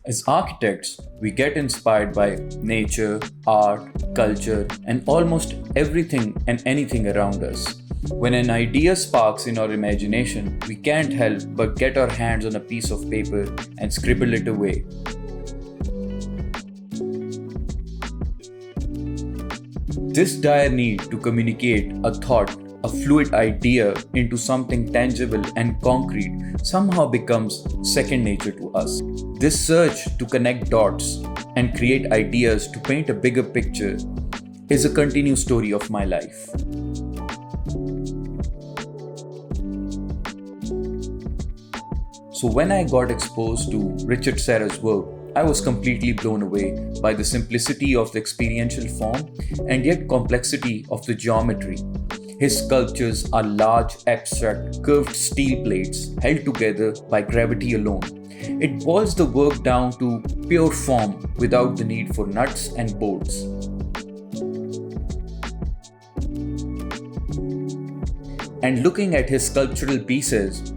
As architects, we get inspired by nature, art, culture, and almost everything and anything around us. When an idea sparks in our imagination, we can't help but get our hands on a piece of paper and scribble it away. This dire need to communicate a thought, a fluid idea into something tangible and concrete somehow becomes second nature to us. This search to connect dots and create ideas to paint a bigger picture is a continuous story of my life. So when I got exposed to Richard Serra's work, I was completely blown away by the simplicity of the experiential form and yet complexity of the geometry. His sculptures are large, abstract, curved steel plates held together by gravity alone. It boils the work down to pure form without the need for nuts and bolts. And looking at his sculptural pieces,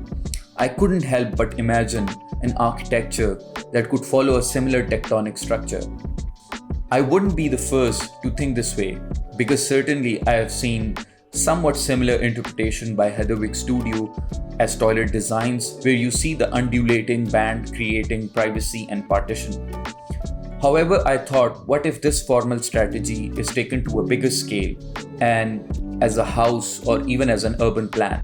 I couldn't help but imagine an architecture that could follow a similar tectonic structure. I wouldn't be the first to think this way, because certainly I have seen somewhat similar interpretation by Heatherwick Studio as toilet designs, where you see the undulating band creating privacy and partition. However, I thought, what if this formal strategy is taken to a bigger scale and as a house or even as an urban plan?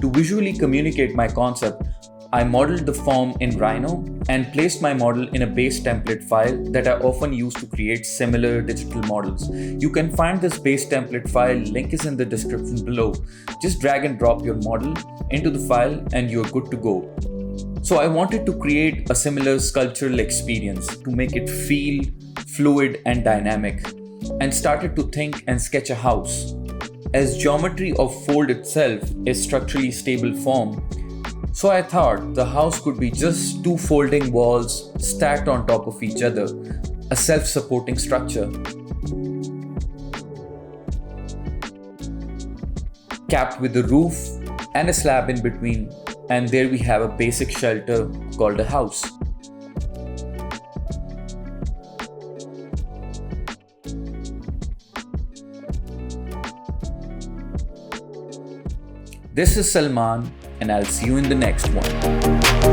To visually communicate my concept, I modeled the form in Rhino and placed my model in a base template file that I often use to create similar digital models. You can find this base template file, link is in the description below. Just drag and drop your model into the file and you're good to go. So I wanted to create a similar sculptural experience to make it feel fluid and dynamic, and started to think and sketch a house. As geometry of fold itself is structurally stable form, so I thought the house could be just two folding walls stacked on top of each other, a self-supporting structure. Capped with a roof and a slab in between, and there we have a basic shelter called a house. This is Salman, and I'll see you in the next one.